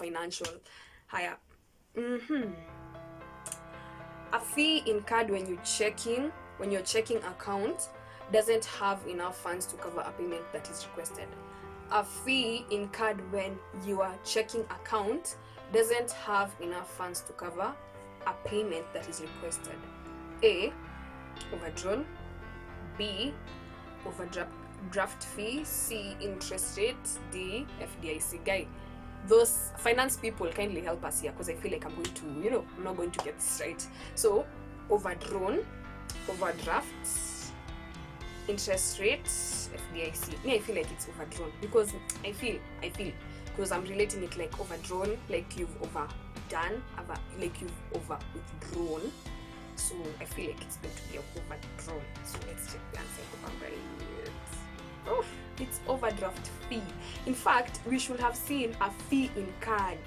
financial. Higher. A fee incurred when your checking account doesn't have enough funds to cover a payment that is requested. A fee incurred when your checking account doesn't have enough funds to cover a payment that is requested. A, overdrawn. B, overdraft fee. C, interest rate. D, FDIC. Guy, those finance people, kindly help us here, because I feel like I'm going to, I'm not going to get this right. So, overdrawn, overdraft, interest rate, FDIC. Me, I feel like it's overdrawn, because I feel because I'm relating it like overdrawn, like you've overdone, like you've over withdrawn. So I feel like it's going to be overdrawn. So let's check the answer. Oh, it's overdraft fee. In fact, we should have seen a fee incurred.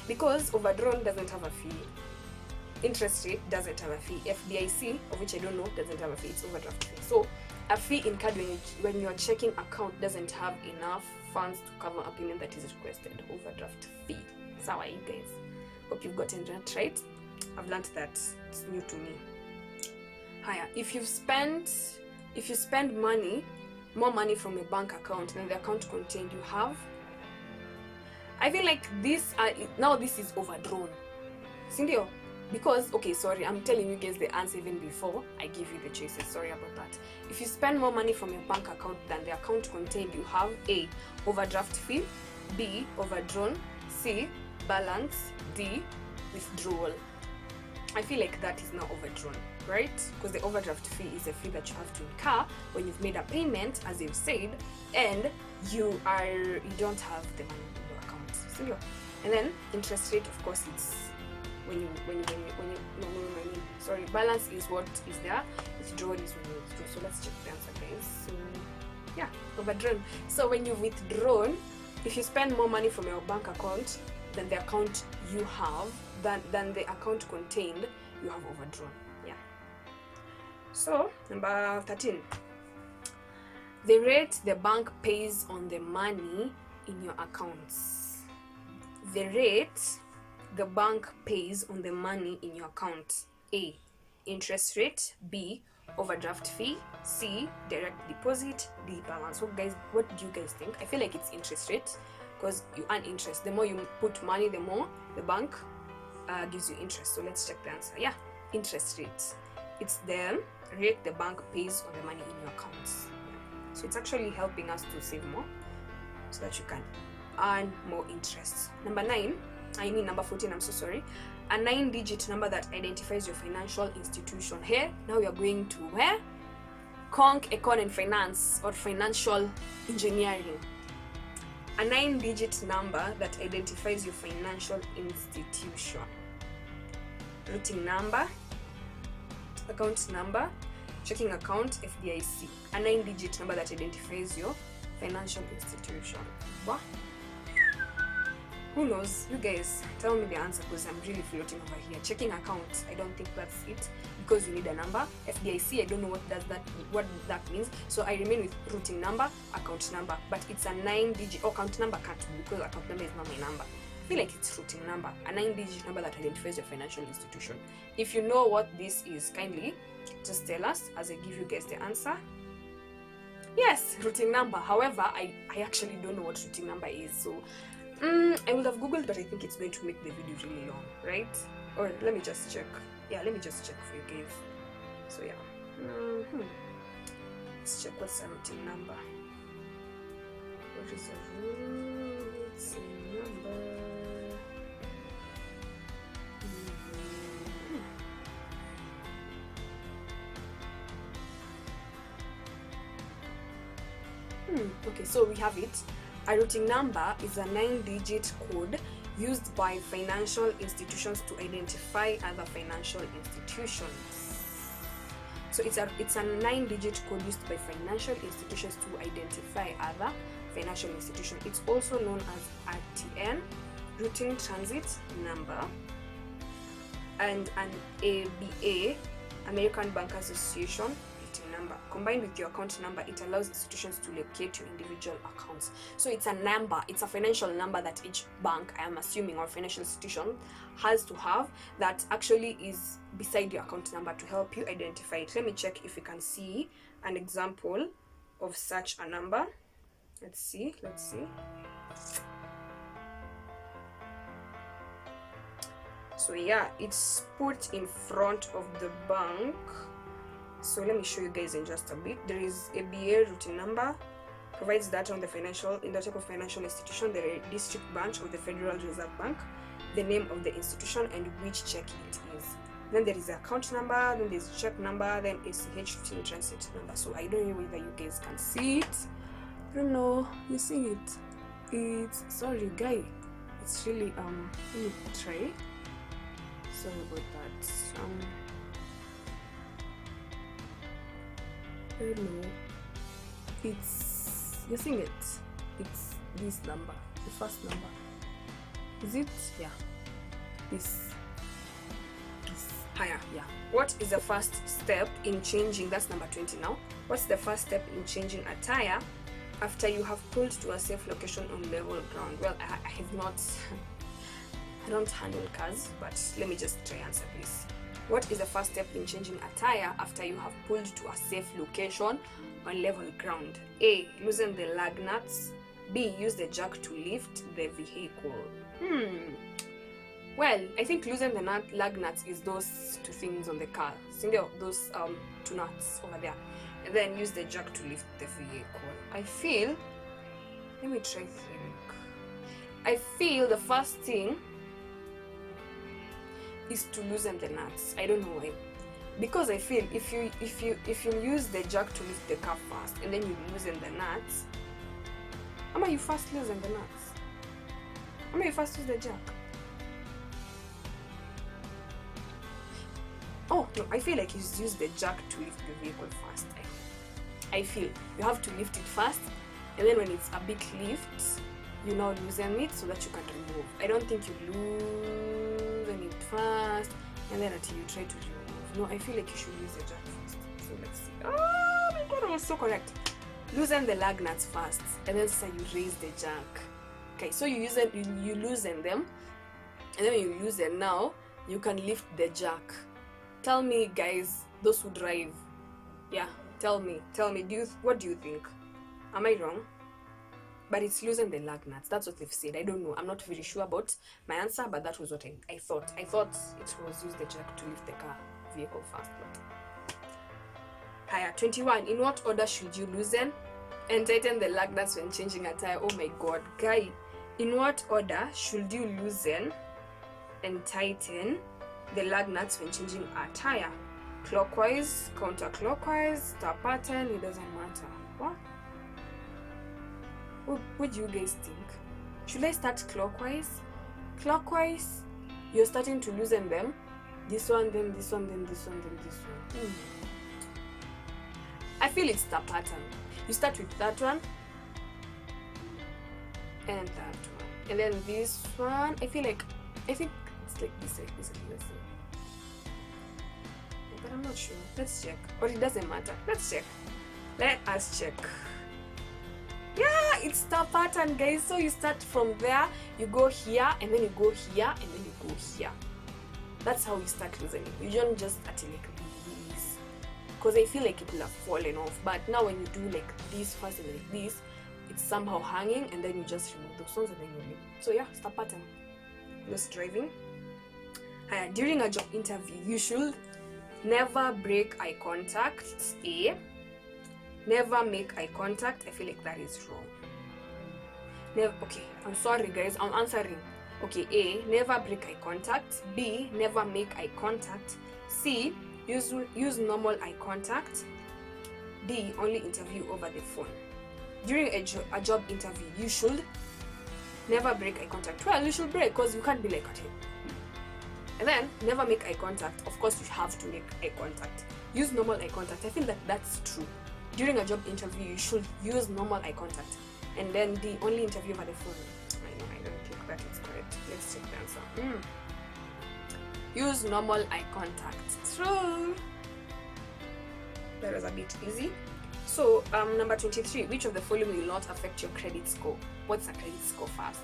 Because overdrawn doesn't have a fee. Interest rate doesn't have a fee. FDIC, of which I don't know, doesn't have a fee. It's overdraft fee. So a fee incurred when your checking account doesn't have enough funds to cover a payment that is requested. Overdraft fee. Sawa, you guys. Hope you've gotten that right. I've learned that. It's new to me. Higher. If you spend more money from your bank account than the account contained, you have. I feel like this is overdrawn. Sindio? Because, okay, sorry, I'm telling you guys the answer even before I give you the choices. Sorry about that. If you spend more money from your bank account than the account contained, you have A, overdraft fee. B, overdrawn. C, balance. D, withdrawal. I feel like that is now overdrawn, right? Because the overdraft fee is a fee that you have to incur when you've made a payment, as you've said, and you don't have the money in your account. So, and then interest rate, of course, it's balance is what is there. Withdrawal is when you withdraw. So let's check the answer, guys. So yeah, overdrawn. So when you've withdrawn, if you spend more money from your bank account than the account you have, than the account contained, you have overdrawn. Yeah. So number 13. The rate the bank pays on the money in your accounts. The rate the bank pays on the money in your account. A, interest rate. B, overdraft fee. C, direct deposit. D, balance. So guys, what do you guys think? I feel like it's interest rate, because you earn interest. The more you put money, the more the bank gives you interest. So let's check the answer. Yeah, interest rate. It's the rate the bank pays on the money in your accounts. Yeah. So it's actually helping us to save more so that you can earn more interest. Number 14, I'm so sorry. A 9-digit number that identifies your financial institution. Here, now we are going to where? Conc, Econ and Finance, or financial engineering. A 9-digit number that identifies your financial institution. Routing number, account number, checking account, FDIC. A 9-digit number that identifies your financial institution. What? Who knows? You guys tell me the answer, because I'm really floating over here. Checking account, I don't think that's it, because you need a number. FDIC, I don't know what that means. So I remain with routing number, account number. But it's a 9-digit, account number can't be, because account number is not my number. I feel like it's routing number, a 9-digit number that identifies your financial institution. If you know what this is, kindly just tell us as I give you guys the answer. Yes, routing number. However, I actually don't know what routing number is. So I would have googled, but I think it's going to make the video really long, right? Or let me just check. Yeah, let me just check for you guys. So yeah, let's check what's a routing number. What is a routing number? Okay, so we have it. A routing number is a 9-digit code used by financial institutions to identify other financial institutions. So it's a 9-digit code used by financial institutions to identify other financial institutions. It's also known as RTN, routing transit number, and an ABA, American Bank Association routing number. Combined with your account number, it allows institutions to locate your individual accounts. So it's a number, it's a financial number that each bank, I am assuming, or financial institution has to have, that actually is beside your account number to help you identify it. Let me check if you can see an example of such a number. Let's see. So yeah, it's put in front of the bank. So let me show you guys in just a bit. There is a BA routine number, provides data on the type of financial institution, the district branch of the Federal Reserve Bank, the name of the institution, and which check it is. Then there is the account number, then there's check number, then ACH routine transit number. So I don't know whether you guys can see it. I don't know, you see it? It's, sorry guy, it's really let me try. Sorry about that. I don't know. It's, you're seeing it? It's this number, the first number. Is it? Yeah. This higher. Yeah. What is the first step in changing? That's number 20 now. What's the first step in changing a tire after you have pulled to a safe location on level ground? Well, I have not. I don't handle cars, but let me just try answer this. What is the first step in changing a tire after you have pulled to a safe location on level ground? A. Loosen the lug nuts. B. Use the jack to lift the vehicle. Well, I think loosen the lug nuts is those two things on the car. See those two nuts over there. And then use the jack to lift the vehicle. I feel, let me try think. I feel the first thing is to loosen the nuts. I don't know why, because I feel if you use the jack to lift the car first and then you loosen the nuts, ama you first loosen the nuts, ama you first use the jack. Oh no, I feel like you use the jack to lift the vehicle first. I feel you have to lift it first, and then when it's a big lift, you now loosen it so that you can remove. I don't think you loosen it first and then until you try to remove. No, I feel like you should use the jack first. So let's see. Oh my god, I was so correct. Loosen the lug nuts first, and then so you raise the jack. Okay, so you loosen them, and then when you loosen, now you can lift the jack. Tell me, guys, those who drive, yeah, tell me, what do you think? Am I wrong? But it's loosen the lug nuts. That's what they've said. I don't know. I'm not very sure about my answer, but that was what I thought. I thought it was use the jack to lift the vehicle first. But higher. 21. In what order should you loosen and tighten the lug nuts when changing a tire? Oh my god, guy. In what order should you loosen and tighten the lug nuts when changing a tire? Clockwise, counterclockwise, star pattern, it doesn't matter. What? What do you guys think? Should I start clockwise? Clockwise, you're starting to loosen them. This one, then this one, then this one, then this one. I feel it's the pattern. You start with that one and that one, and then this one. I think it's like this, but I'm not sure. Let's check. Or it doesn't matter. Let's check. Let us check. Yeah, it's the pattern, guys. So you start from there, you go here, and then you go here, and then you go here. That's how you start loosening. You don't just start like this, because I feel like it will have fallen off. But now when you do like this first and like this, it's somehow hanging, and then you just remove those ones and then you leave. So yeah, it's the pattern. Just driving. During a job interview, you should never break eye contact. A. Never make eye contact. I feel like that is wrong. Okay, I'm sorry guys, I'm answering. Okay, A. Never break eye contact. B. Never make eye contact. C. Use normal eye contact. D. Only interview over the phone. During a job interview, you should never break eye contact. Well, you should break, because you can't be like, okay. And then never make eye contact. Of course, you have to make eye contact. Use normal eye contact. I feel that that's true. During a job interview, you should use normal eye contact. And then the only interview over the phone. I don't think that is correct. Let's check the answer. Use normal eye contact. True. That was a bit easy. So number 23, which of the following will not affect your credit score? What's a credit score first?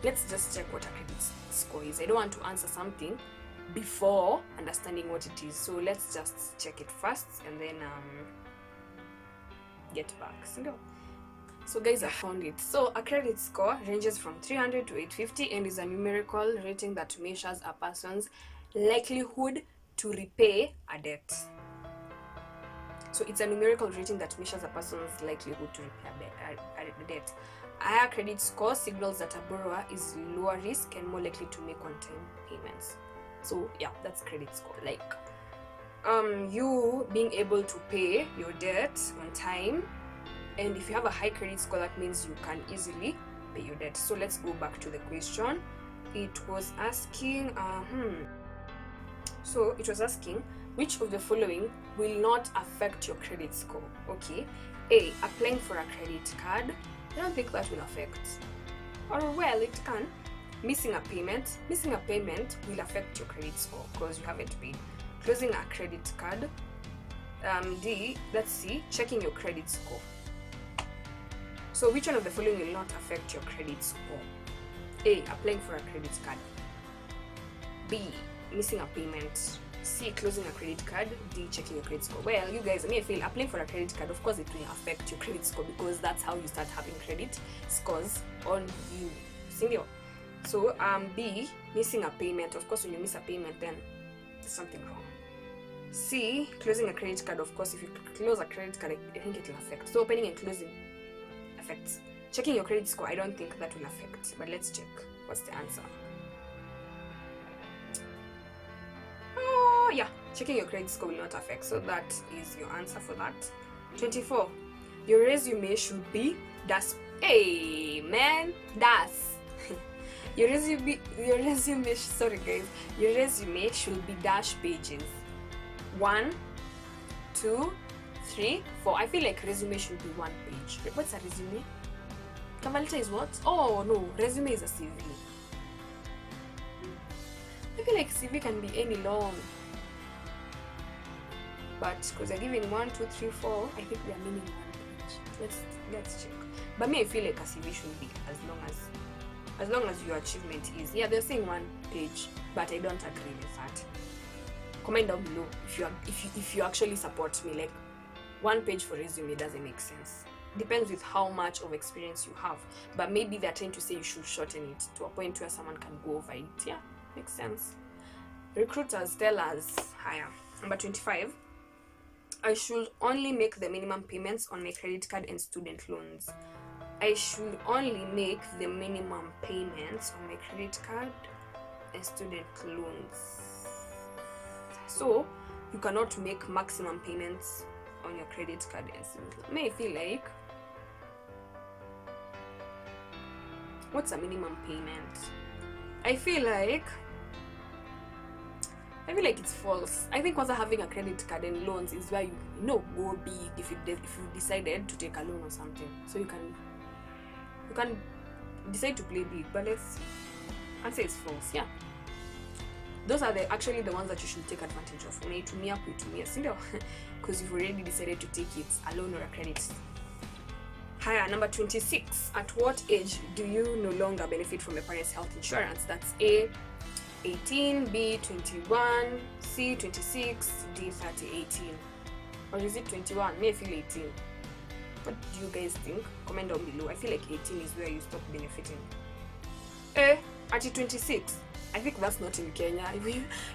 Let's just check what a credit score is. I don't want to answer something before understanding what it is, so let's just check it first and then get back. So guys, I found it. So a credit score ranges from 300 to 850 and is a numerical rating that measures a person's likelihood to repay a debt. So it's a numerical rating that measures a person's likelihood to repay a debt. A higher credit score signals that a borrower is lower risk and more likely to make on-time payments. So yeah, that's credit score. Like you being able to pay your debt on time, and if you have a high credit score, that means you can easily pay your debt. So let's go back to the question. It was asking so it was asking, which of the following will not affect your credit score? Okay. A, applying for a credit card. I don't think that will affect. Or well, it can. Missing a payment. Missing a payment will affect your credit score because you haven't paid. Closing a credit card. D, let's see, checking your credit score. So which one of the following will not affect your credit score? A, applying for a credit card. B, missing a payment. C, closing a credit card. D, checking your credit score. Well, you guys, I may feel applying for a credit card, of course it will affect your credit score because that's how you start having credit scores on you. Sindio? So B, missing a payment. Of course, when you miss a payment, then there's something wrong. C, closing a credit card. Of course, if you close a credit card, I think it will affect. So opening and closing affects. Checking your credit score, I don't think that will affect. But let's check. What's the answer? Oh yeah, checking your credit score will not affect. So that is your answer for that. 24. Your resume should be das. Hey man, das. Your resume, sorry guys, your resume should be dash pages. 1, 2, 3, 4. I feel like resume should be 1 page. What's a resume? Cover letter is what? Oh no, resume is a CV. I feel like CV can be any long. But because they're giving 1, 2, 3, 4, I think they are meaning 1 page. Let's check. But me, I feel like a CV should be as long as your achievement is. Yeah, they're saying 1 page, but I don't agree with that. Comment down below if you actually support me. Like 1 page for resume doesn't make sense. Depends with how much of experience you have, but maybe they're trying to say you should shorten it to a point where someone can go over it. Yeah, makes sense. Recruiters tell us higher. Number 25. I should only make the minimum payments on my credit card and student loans. I should only make the minimum payments on my credit card and student loans. So you cannot make maximum payments on your credit card and student loans. May I feel like, what's a minimum payment? I feel like it's false. I think also having a credit card and loans is where you go big if you decided to take a loan or something. So you can decide to play big, but let's answer it's false. Yeah, those are actually the ones that you should take advantage of. Unaitumia sindio? Because you've already decided to take it, a loan or a credit. Higher. Number 26. At what age do you no longer benefit from your parents' health insurance? That's A, 18, B, 21, C, 26, D, 30, 18. Or is it 21? May I feel 18. What do you guys think? Comment down below. I feel like 18 is where you stop benefiting. A, at 26. I think that's not in Kenya.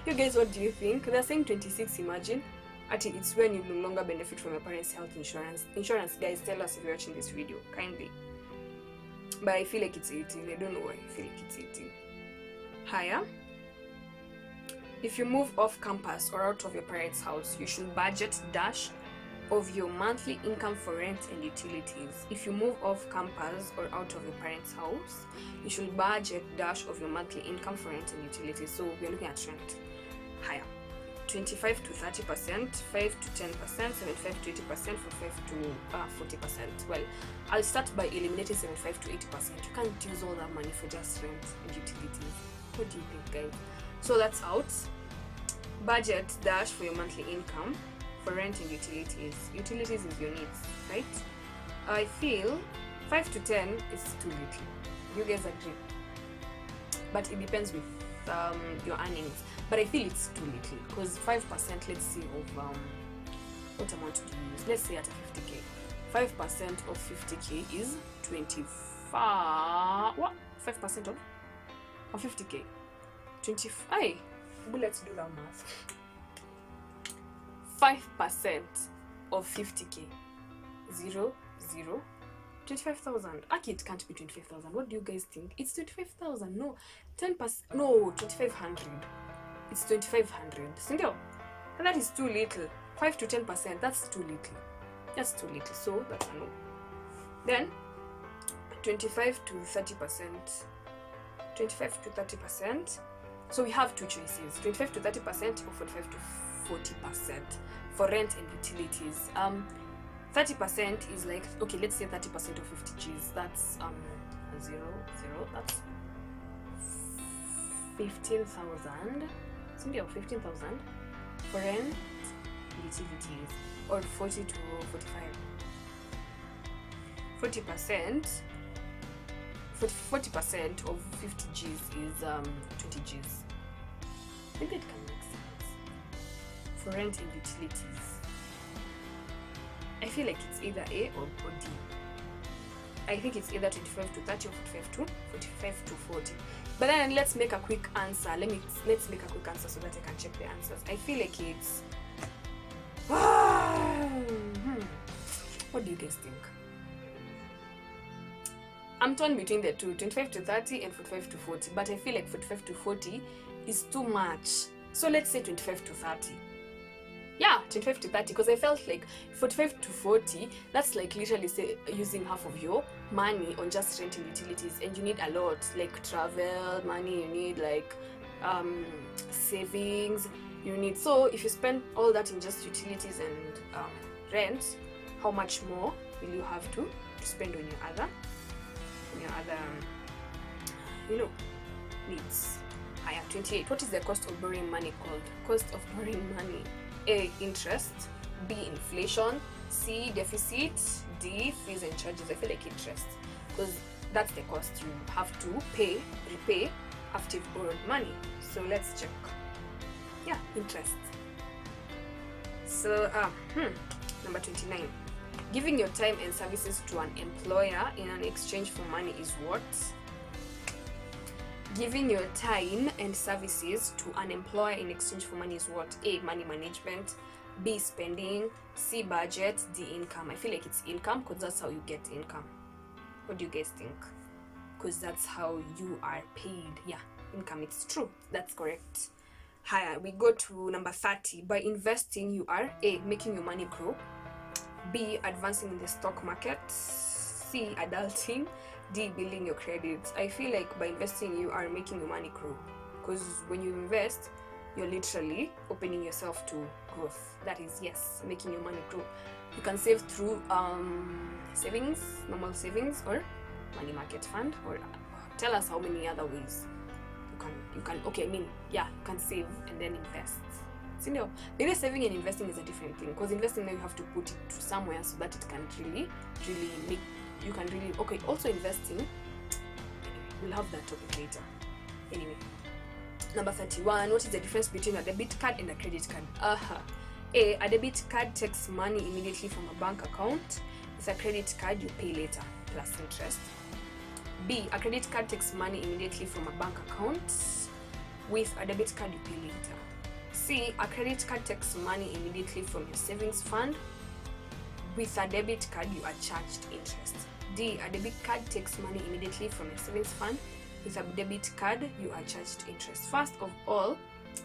You guys, what do you think? They're saying 26, imagine. It's when you no longer benefit from your parents' health insurance. Insurance, guys, tell us if you're watching this video, kindly. But I feel like it's 18. I don't know why I feel like it's 18. Higher. If you move off campus or out of your parents' house, you should budget dash of your monthly income for rent and utilities. If you move off campus or out of your parents' house, you should budget dash of your monthly income for rent and utilities. So we're looking at rent. Higher. 25 to 30%, 5 to 10%, 75 to 80%, 45 to 40%. Well, I'll start by eliminating 75 to 80%. You can't use all that money for just rent and utilities. What do you think, guys? So that's out. Budget dash for your monthly income. For rent and utilities. Utilities is your needs, right? I feel 5 to 10 is too little. You guys agree? But it depends with your earnings. But I feel it's too little because 5%, let's say, of what amount do you use? Let's say at a 50k. 5% of 50k is 25. What? 5% of 50k. 25. Let's do that math. 5% of 50k. 25,000. Actually, it can't be 25,000. What do you guys think? It's 25,000. No, 10%. No, 2,500. It's 2,500. Sindio? And that is too little. 5 to 10%. That's too little. That's too little. So that's a no. Then 25 to 30%. 25 to 30%. So we have two choices: 25 to 30% or 45 to 40% for rent and utilities. 30% is like, okay, let's say 30% of 50 G's. That's 0. That's 15,000. Something 15,000 for rent, utilities, or 40 to 45. 40% of 50 G's is 20 G's. I think it can make sense. For rent and utilities, I feel like it's either A or D. I think it's either 25 to 30 or 45 to 40. But then let's make a quick answer. Let's make a quick answer so that I can check the answers. I feel like it's what do you guys think? I'm torn between the two, 25 to 30 and 45 to 40, but I feel like 45 to 40 is too much. So let's say 25 to 30. Yeah, 25 to 30, because I felt like 45 to 40, that's like literally say using half of your money on just rent and utilities, and you need a lot, like travel money, you need like savings, you need. So if you spend all that in just utilities and rent, how much more will you have to spend on your other needs? Higher. 28. What is the cost of borrowing money called? Cost of borrowing money. A, interest. B, inflation. C, deficit. D, fees and charges. I feel like interest, because that's the cost you have to repay after you've borrowed money. So let's check. Yeah, interest. So number 29. Giving your time and services to an employer in an exchange for money is what? Giving your time and services to an employer in exchange for money is what? A, money management. B, spending. C, budget. D, income. I feel like it's income, because that's how you get income. What do you guys think? Because that's how you are paid. Yeah, income. It's true. That's correct. Higher. We go to number 30. By investing, you are A, making your money grow. B, advancing in the stock market. C, adulting. D, building your credit. I feel like by investing, you are making your money grow, because when you invest, you're literally opening yourself to growth. That is, yes, making your money grow. You can save through savings, normal savings, or money market fund, or tell us how many other ways you can. Okay, I mean, yeah, you can save and then invest. So, you know, maybe saving and investing is a different thing, because investing, now you have to put it to somewhere so that it can really make. You can really, okay, also investing, we'll have that topic later. Anyway, number 31, what is the difference between a debit card and a credit card? A debit card takes money immediately from a bank account. With a credit card, you pay later plus interest. B, a credit card takes money immediately from a bank account. With a debit card, you pay later. C, a credit card takes money immediately from your savings fund. With a debit card, you are charged interest. D, a debit card takes money immediately from your savings fund. With a debit card, you are charged interest. First of all,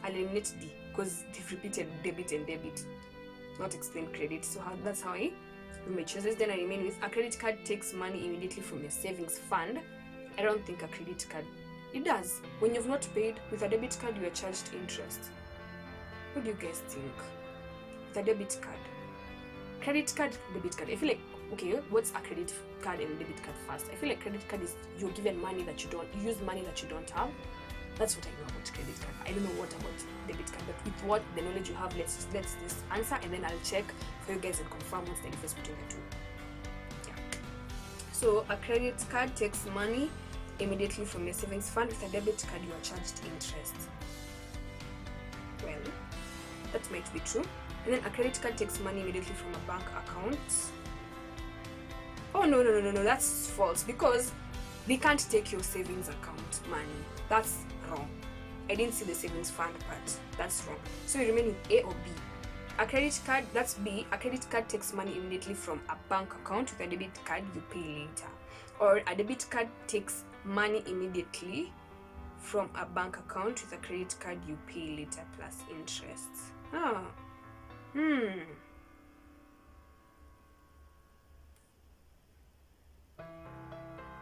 I'll eliminate D, because they've repeated debit and debit, not explain credit. So that's how I do my choices. Then I remain with a credit card takes money immediately from your savings fund. I don't think a credit card, it does. When you've not paid, with a debit card, you are charged interest. What do you guys think? With a debit card. Credit card, debit card. I feel like, okay, what's a credit card and debit card first? I feel like credit card is you're given money that you use money that you don't have. That's what I know about credit card. I don't know what about debit card, but with what the knowledge you have, let's this answer, and then I'll check for you guys and confirm what's the difference between the two. Yeah. So a credit card takes money immediately from your savings fund. With a debit card, you are charged interest. Well, that might be true. And then a credit card takes money immediately from a bank account. Oh no, that's false, because they can't take your savings account money. That's wrong. I didn't see the savings fund part. That's wrong. So we remain with A or B. A credit card, that's B. A credit card takes money immediately from a bank account. With a debit card, you pay later. Or a debit card takes money immediately from a bank account. With a credit card, you pay later plus interest.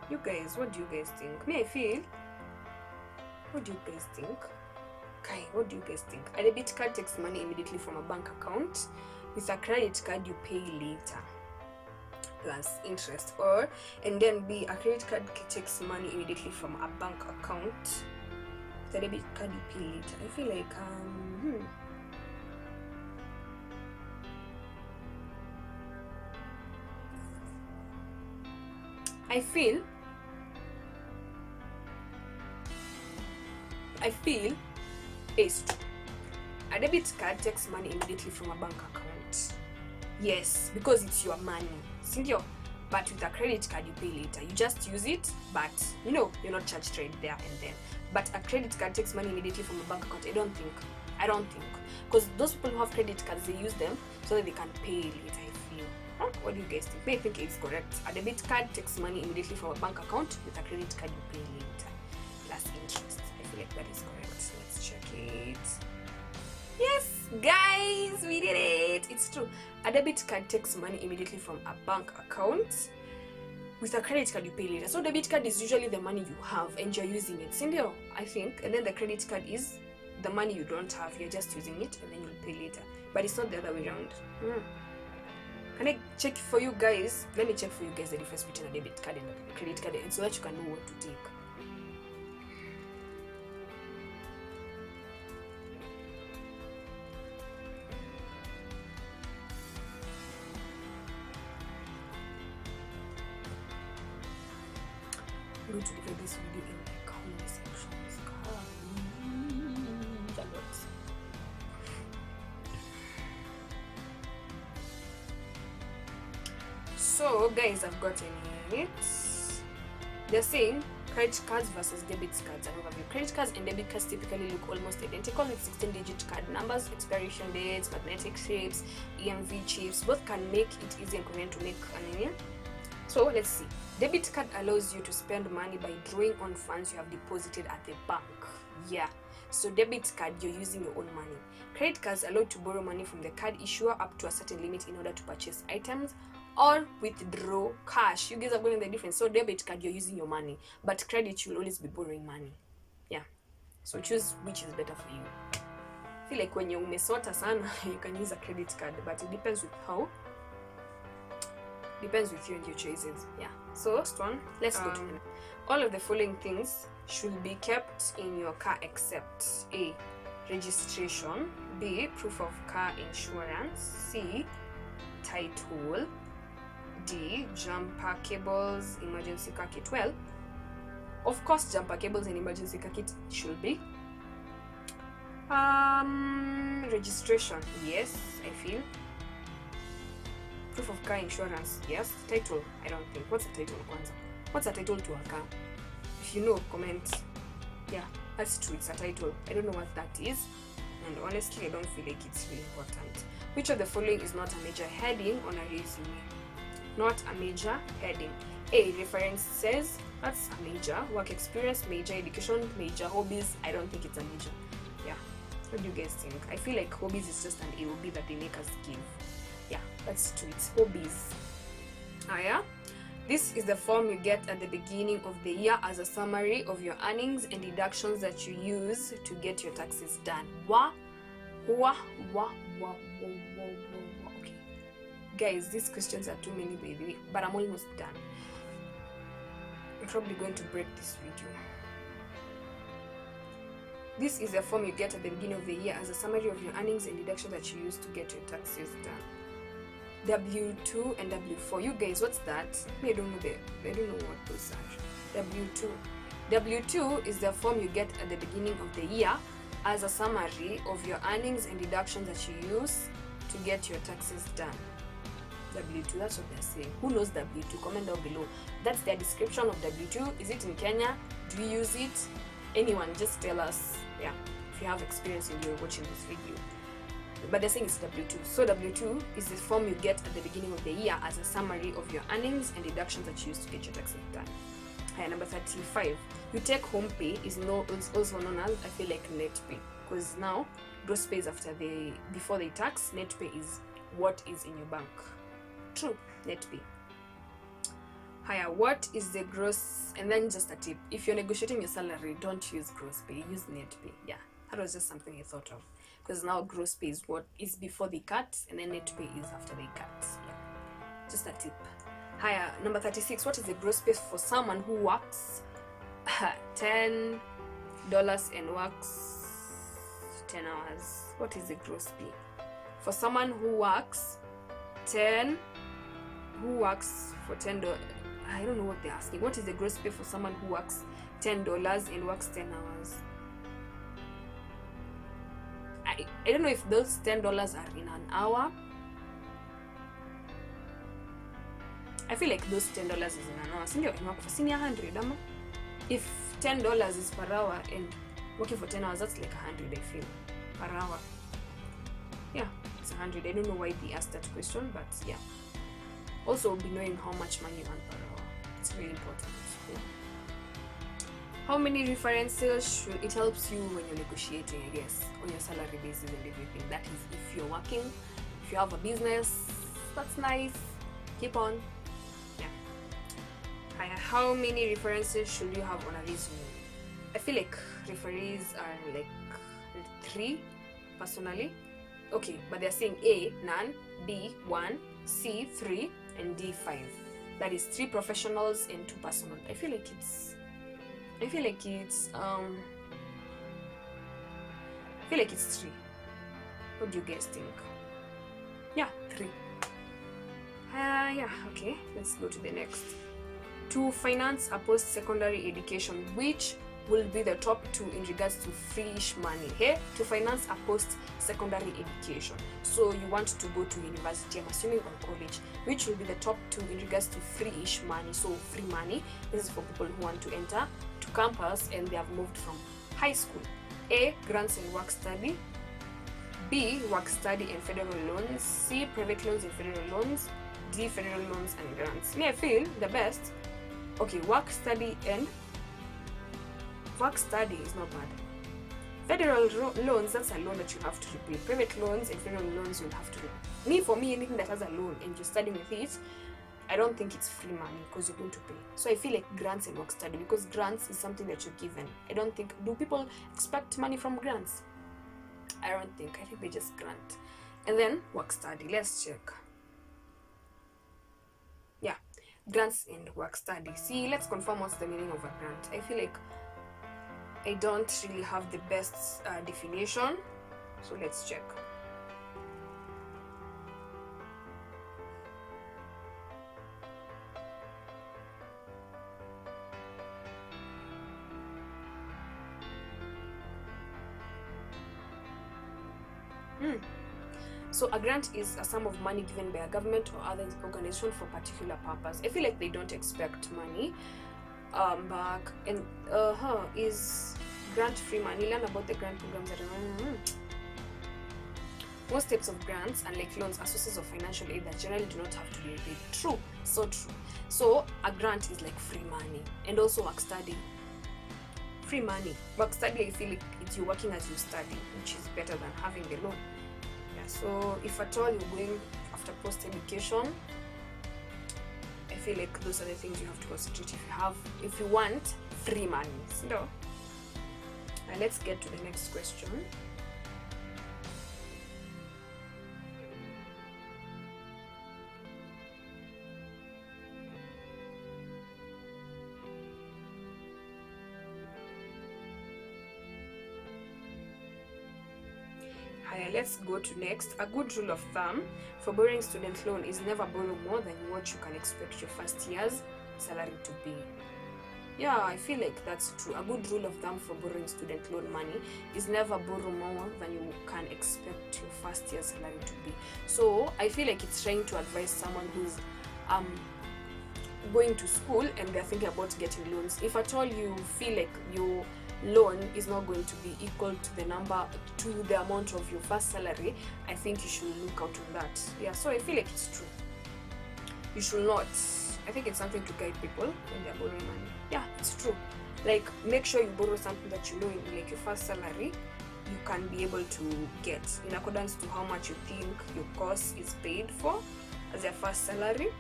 You guys, what do you guys think? Me, I feel. What do you guys think? Kai, what do you guys think? A debit card takes money immediately from a bank account. With a credit card, you pay later plus interest. Or, and then B, a credit card takes money immediately from a bank account. With a debit card, you pay later. I feel like I feel it's true. A debit card takes money immediately from a bank account. Yes, because it's your money. Sindio? But with a credit card, you pay later. You just use it, but you know, you're not charged right there and then. But a credit card takes money immediately from a bank account. I don't think. Because those people who have credit cards, they use them so that they can pay later, I feel. What do you guys think? I think it's correct. A debit card takes money immediately from a bank account. With a credit card, you pay later plus interest. I feel like that is correct. Let's check it. Yes, guys, we did it. It's true. A debit card takes money immediately from a bank account. With a credit card, you pay later. So debit card is usually the money you have and you're using it. Sindio, I think. And then the credit card is the money you don't have. You're just using it and then you'll pay later. But it's not the other way around. Can I check for you guys? Let me check for you guys the difference between a debit card and a credit card, and so that you can know what to take. I'm going to divide this video in like how many sections? So guys, I've gotten it. They're saying credit cards versus debit cards. An overview. Credit cards and debit cards typically look almost identical with 16-digit card numbers, expiration dates, magnetic strips, EMV chips. Both can make it easy and convenient to make an onion. So let's see. Debit card allows you to spend money by drawing on funds you have deposited at the bank. Yeah. So debit card, you're using your own money. Credit cards allow you to borrow money from the card issuer up to a certain limit in order to purchase items or withdraw cash. You guys are getting the difference. So debit card, you're using your money, but credit, you'll always be borrowing money. Yeah. So choose which is better for you. I feel like when you're umesota sana, you can use a credit card, but it depends with how. Depends with you and your choices. Yeah. So first one, let's go to all of the following things should be kept in your car except A, registration, B, proof of car insurance, C, title, D, jumper cables, emergency car kit. Well, of course, jumper cables and emergency car kit should be. Registration, yes, I feel. Proof of car insurance, yes. Title, I don't think. What's a title, Kwanza? What's a title to a car? If you know, comment. Yeah, that's true. It's a title. I don't know what that is, and honestly, I don't feel like it's really important. Which of the following is not a major heading on a resume? Not a major heading. A, references, that's a major. Work experience, major. Education, major. Hobbies, I don't think it's a major. Yeah. What do you guys think? I feel like hobbies is just an AOB that they make us give. Yeah, that's true. It's hobbies. Yeah. This is the form you get at the beginning of the year as a summary of your earnings and deductions that you use to get your taxes done. Okay. Guys, these questions are too many, baby, but I'm almost done. I'm probably going to break this video. This is a form you get at the beginning of the year as a summary of your earnings and deductions that you use to get your taxes done. W2 and W4. You guys, what's that? I don't know what those are. W2. W2 is the form you get at the beginning of the year as a summary of your earnings and deductions that you use to get your taxes done. W2, that's what they're saying. Who knows W2? Comment down below. That's their description of W2. Is it in Kenya? Do you use it? Anyone, just tell us, yeah, if you have experience and you're watching this video. But they're saying it's W2. So W2 is the form you get at the beginning of the year as a summary of your earnings and deductions that you use to get your taxes done. Number 35. You take home pay is also known as, I feel like, net pay, because now gross pay is before the tax. Net pay is what is in your bank. True, net pay. What is the gross? And then just a tip: if you're negotiating your salary, don't use gross pay, use net pay. Yeah, that was just something I thought of, because now gross pay is what is before the cut, and then net pay is after the cut. Yeah, just a tip. Number 36. What is the gross pay for someone who works $10 and works 10 hours? What is the gross pay for someone who works for $10? I don't know what they're asking. What is the gross pay for someone who works $10 and works 10 hours? I don't know if those $10 are in an hour. I feel like those $10 is in an hour. Sindio, for senior 100, if $10 is per hour and working for 10 hours, that's like 100, I feel, per hour. Yeah, it's 100. I don't know why they asked that question, but yeah. Also, be knowing how much money you earn per hour. It's really important. Yeah. How many references it helps you when you're negotiating, I guess, on your salary basis and everything. That is, if you're working, if you have a business, that's nice. Keep on. How many references should you have on a resume? I feel like referees are like 3 personally. Okay, but they're saying A, none, B, 1, C, 3, and D, 5. That is 3 professionals and 2 personal. I feel like it's 3. What do you guys think? Yeah, 3. Yeah, okay, let's go to the next. To finance a post-secondary education, which will be the top 2 in regards to free-ish money. Hey, to finance a post-secondary education. So you want to go to university, I'm assuming, or college, which will be the top 2 in regards to free-ish money. So free money, this is for people who want to enter to campus and they have moved from high school. A, grants and work study. B, work study and federal loans. C, private loans and federal loans. D, federal loans and grants. Me, I feel the best. Okay, work study is not bad. Federal loans, that's a loan that you have to repay. Private loans and federal loans you'll have to repay. For me, anything that has a loan and you're studying with it, I don't think it's free money because you're going to pay. So I feel like grants and work study, because grants is something that you're given. I don't think, do people expect money from grants? I don't think. I think they just grant. And then work study, let's check. Yeah, grants and work study. See, let's confirm what's the meaning of a grant. I feel like I don't really have the best definition, so let's check. So a grant is a sum of money given by a government or other organization for a particular purpose. I feel like they don't expect money back. And is grant free money? Learn about the grant programs. I don't know. Most types of grants, unlike loans, are sources of financial aid that generally do not have to be repaid. True, so true. So a grant is like free money. And also work study. Free money. Work study, I feel like it's you working as you study, which is better than having the loan. So if at all you're going after post-education, I feel like those are the things you have to concentrate if you want free money. So let's get to the next question. Let's go to next. A good rule of thumb for borrowing student loan is never borrow more than what you can expect your first year's salary to be. Yeah, I feel like that's true. A good rule of thumb for borrowing student loan money is never borrow more than you can expect your first year's salary to be. So I feel like it's trying to advise someone who's going to school and they're thinking about getting loans. If at all you feel like your loan is not going to be equal to the amount of your first salary, I think you should look out on that. Yeah, so I feel like it's true. You should not. I think it's something to guide people when they're borrowing money. Yeah, it's true. Like, make sure you borrow something that you know in like your first salary you can be able to get in accordance to how much you think your course is paid for as your first salary.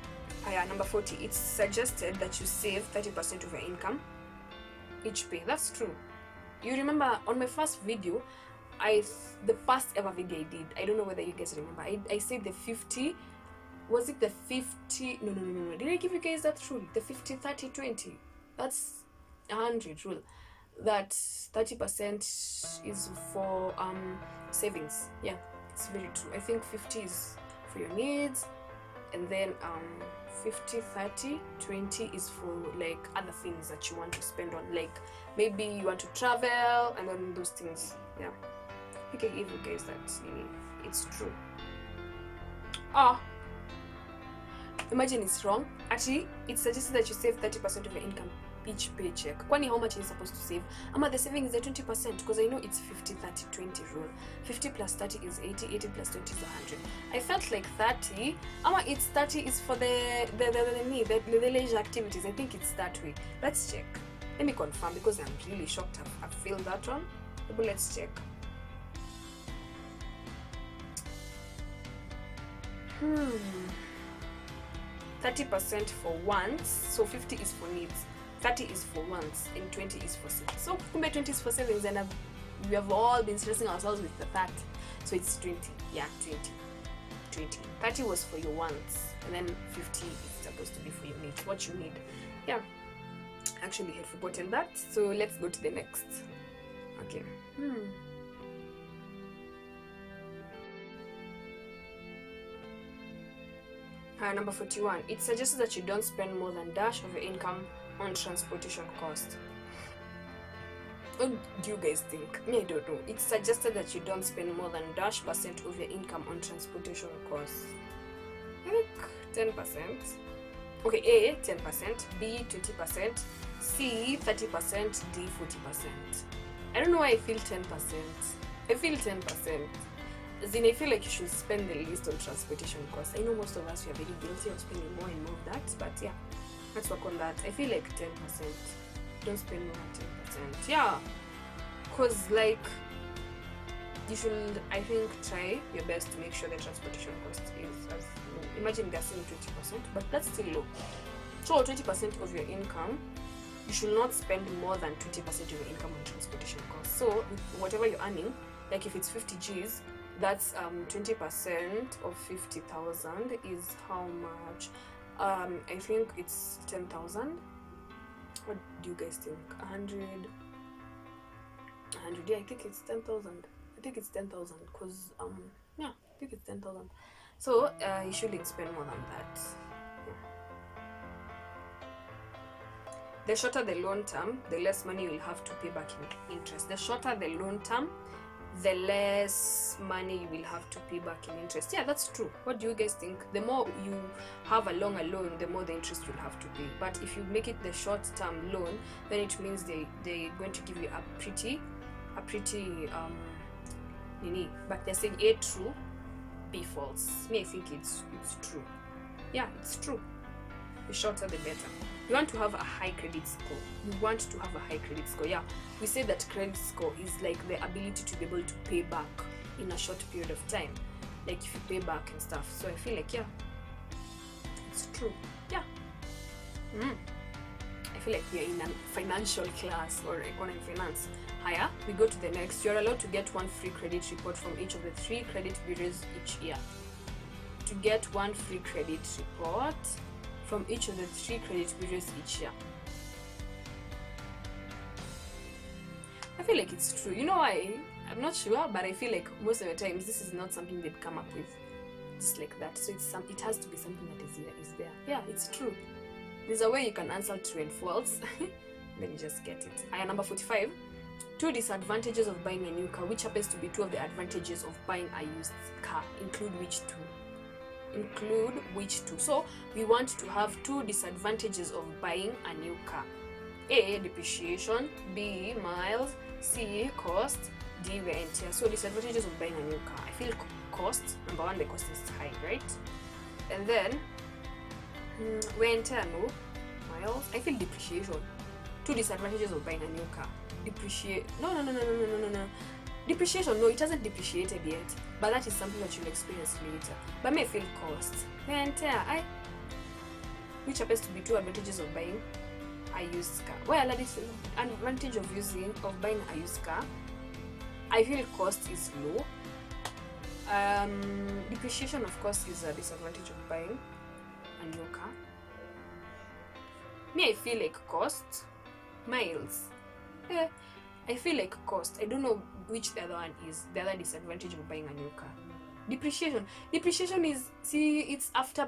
Number 40, it's suggested that you save 30% of your income each pay. That's true. You remember on my first video, the first ever video I did, I don't know whether you guys remember, I said the 50, was it the 50, no, did I give you guys that rule? The 50, 30, 20, that's 100 rule, that 30% is for savings. Yeah, it's very true. I think 50 is for your needs, and then 50, 30, 20 is for like other things that you want to spend on, like maybe you want to travel and then those things. Yeah, I can give you guys that. It's true. Imagine it's wrong. Actually, it's suggested that you save 30% of your income each paycheck. Kwani how much are you supposed to save? The saving is the 20%, because I know it's 50, 30, 20 rule. 50 plus 30 is 80, 80 plus 20 is 100. I felt like 30, it's 30 is for the leisure activities. I think it's that way. Let's check. Let me confirm, because I'm really shocked I've failed that one. But let's check. 30% for wants, so 50 is for needs, 30 is for wants, and 20 is for savings. So 20 is for savings, and we have all been stressing ourselves with the fact. So it's 20. Yeah, 20. 30 was for your wants, and then 50 is supposed to be for your needs, what you need. Yeah, actually I had forgotten that. So let's go to the next. Okay. Number 41, it suggests that you don't spend more than dash of your income on transportation cost. What do you guys think? Me, I don't know. It's suggested that you don't spend more than dash % of your income on transportation costs. I think 10%. Okay, A, 10%, B, 20%, C, 30%, D, 40%. I don't know why I feel 10%. I feel 10%. I feel like you should spend the least on transportation costs. I know most of us, we are very guilty of spending more and more of that, but yeah, let's work on that. I feel like 10%. Don't spend more than 10%. Yeah, because like you should, I think, try your best to make sure the transportation cost is as low. Imagine they're saying 20%, but that's still low. So 20% of your income, you should not spend more than 20% of your income on transportation costs. So whatever you're earning, like if it's 50 G's, that's 20% of 50,000 is how much? I think it's 10,000. What do you guys think? 100? Yeah, I think it's 10,000. I think it's 10,000 because yeah, I think it's 10,000. So you shouldn't spend more than that. Yeah. The shorter the loan term, the less money you'll have to pay back in interest. The shorter the loan term, the less money you will have to pay back in interest. Yeah, that's true. What do you guys think? The more you have a longer loan, the more the interest you'll have to pay. But if you make it the short-term loan, then it means they're going to give you a pretty but they're saying A true, B false. Me, I think it's true. Yeah, it's true. The shorter the better. You want to have a high credit score. Yeah, we say that credit score is like the ability to be able to pay back in a short period of time, like if you pay back and stuff. So I feel like, yeah, it's true. Yeah. I feel like we're in a financial class or economic finance. Higher, we go to the next. You're allowed to get one free credit report from each of the 3 credit bureaus each year. To get one free credit report from each of the 3 credit bureaus each year. I feel like it's true. You know why? I'm not sure, but I feel like most of the times this is not something they'd come up with just like that. So it has to be something that is there. Yeah, it's true. There's a way you can answer true and false. Then you just get it. Number 45. 2 disadvantages of buying a new car, which happens to be 2 of the advantages of buying a used car. Include which 2? So we want to have 2 disadvantages of buying a new car. A, depreciation. B, miles. C, cost. D, wear and tear. So disadvantages of buying a new car. I feel cost. Number 1, the cost is high, right? And then wear and tear, no. Miles. I feel depreciation. 2 disadvantages of buying a new car. No. Depreciation, no, it hasn't depreciated yet. But that is something that you'll experience later. But may feel cost. Wear and tear, which happens to be 2 advantages of buying a used car. Well, that is an advantage of buying a used car. I feel cost is low. Depreciation, of course, is a disadvantage of buying a new car. Me, I feel like cost. Miles. I feel like cost. I don't know which the other one is. The other disadvantage of buying a new car. Depreciation is, it's after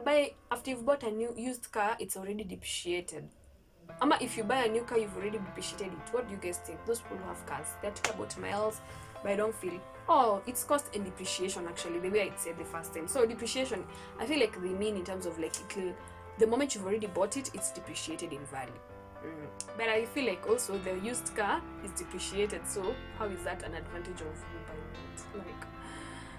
you've bought a new used car, it's already depreciated. If you buy a new car, you've already depreciated it. What do you guys think? Those people who have cars, they're talking about miles, but I don't feel. It's cost and depreciation actually, the way I said the first time. So depreciation, I feel like they mean in terms of like the moment you've already bought it, it's depreciated in value. But I feel like also the used car is depreciated, so how is that an advantage of you buying it?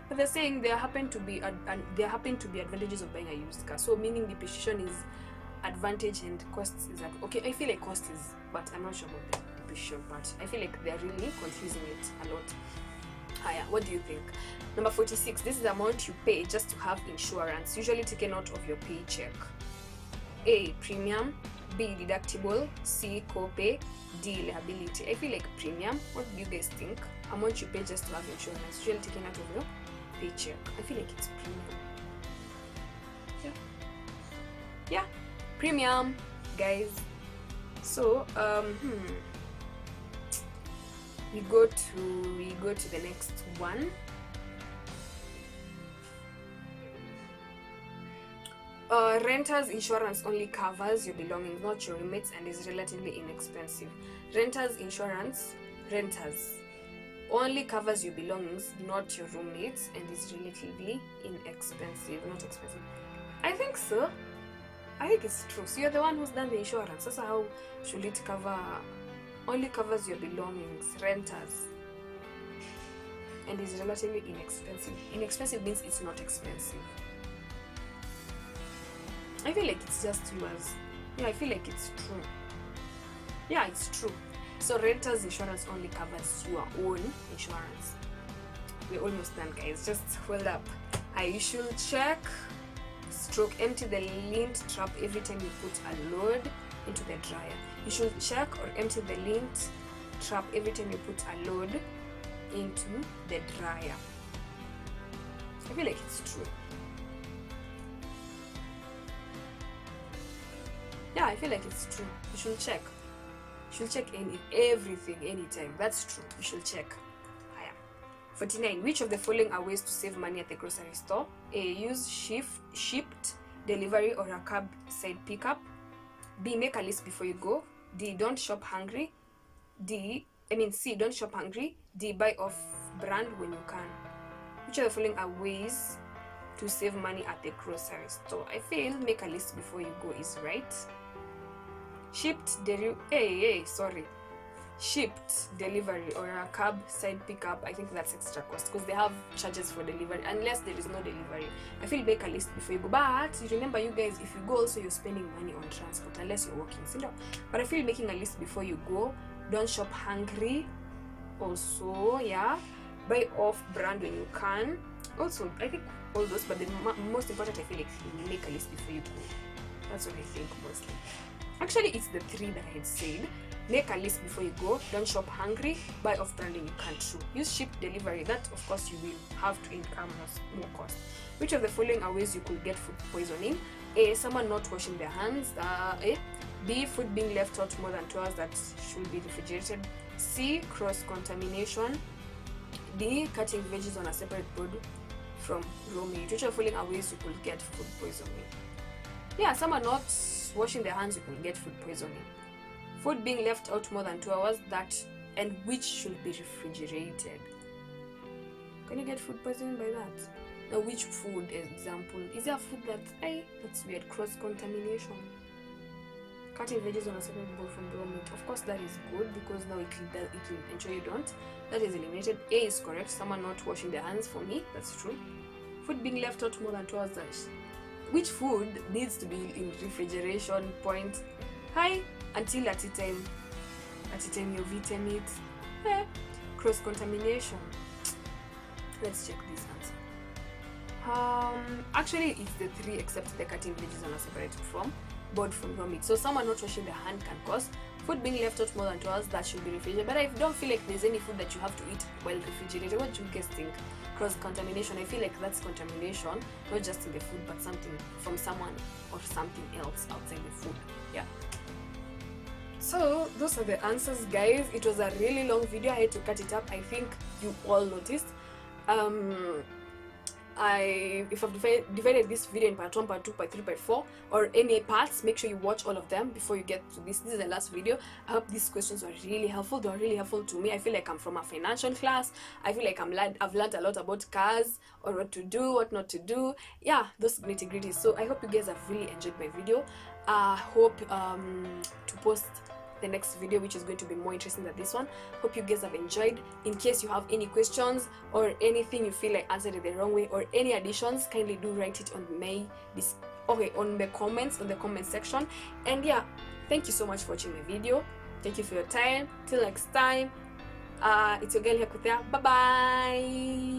But they're saying there happen to be advantages of buying a used car. So meaning depreciation is advantage and costs is okay. I feel like cost is, but I'm not sure about the depreciation part. I feel like they're really confusing it a lot. What do you think? Number 46. This is the amount you pay just to have insurance, usually taken out of your paycheck. A, premium. B, deductible. C, copay. D, liability. I feel like premium. What do you guys think? Amount you pay just to have insurance, usually taken out of your paycheck. I feel like it's premium. Yeah, premium, guys. So we go to the next one. Renter's insurance only covers your belongings, not your roommates, and is relatively inexpensive. Renter's insurance, only covers your belongings, not your roommates, and is relatively inexpensive, not expensive. I think so. I think it's true. So you're the one who's done the insurance. That's how should it cover? Only covers your belongings, renters, and is relatively inexpensive. Inexpensive means it's not expensive. I feel like it's just yours. Yeah, I feel like it's true. Yeah, it's true. So renter's insurance only covers your own insurance. We're almost done, guys. Just hold up. You should check, empty the lint trap every time you put a load into the dryer. You should check or empty the lint trap every time you put a load into the dryer. I feel like it's true. Yeah, I feel like it's true. You should check. You should check everything anytime. That's true. You should check. 49. Which of the following are ways to save money at the grocery store? A, use shipped delivery or a curbside pickup. B, make a list before you go. D, don't shop hungry. C, don't shop hungry. D, buy off brand when you can. Which of the following are ways to save money at the grocery store? I feel make a list before you go is right. Shipped delivery or a curbside pickup, I think that's extra cost because they have charges for delivery unless there is no delivery. I feel make a list before you go, but you remember, you guys, if you go also you're spending money on transport unless you're walking. But I feel making a list before you go. Don't shop hungry. Also, buy off brand when you can. Also, I think all those, but the most important, I feel like you make a list before you go. That's what I think mostly. Actually, it's the 3 that I had said. Make a list before you go. Don't shop hungry. Buy off brand when you can. True. Use shipped delivery. That, of course, you will have to incur more cost. Which of the following are ways you could get food poisoning? A, someone not washing their hands. B, food being left out more than 2 hours that should be refrigerated. C, cross contamination. D, cutting veggies on a separate board from raw meat, which are falling away you could get food poisoning. Yeah, some are not washing their hands, you could get food poisoning. Food being left out more than 2 hours, that and which should be refrigerated. Can you get food poisoning by that? Now, which food, example? Is there a food that's weird? Cross-contamination. Cutting veggies on a separate bowl from raw meat. Of course, that is good because now it will ensure you don't. That is eliminated. A is correct. Someone not washing their hands, for me, that's true. Food being left out more than 2 hours. Which food needs to be in refrigeration? Point. Hi, until at the time you've eaten it. Cross-contamination. Let's check this answer. Actually, it's the 3 except the cutting veggies on a separate board from raw meat. So someone not washing their hand can cause. Food being left out more than 2 hours, that should be refrigerated. But I don't feel like there's any food that you have to eat while refrigerated. What do you guys think? Cross-contamination, I feel like that's contamination, not just in the food, but something from someone or something else outside the food. Yeah. So those are the answers, guys. It was a really long video. I had to cut it up. I think you all noticed. If I've divided this video in part 1, part 2, part 3, part 4, or any parts, make sure you watch all of them before you get to this. This is the last video. I hope these questions were really helpful. They were really helpful to me. I feel like I'm from a financial class. I feel like I've learned a lot about cars, or what to do, what not to do. Yeah, those nitty-gritties. So I hope you guys have really enjoyed my video. I hope to post the next video, which is going to be more interesting than this one. Hope you guys have enjoyed. In case you have any questions or anything you feel like answered it the wrong way, or any additions, kindly do write it on on the comment section. And yeah, thank you so much for watching my video. Thank you for your time. Till next time, it's your girl here, Kuthia. Bye bye.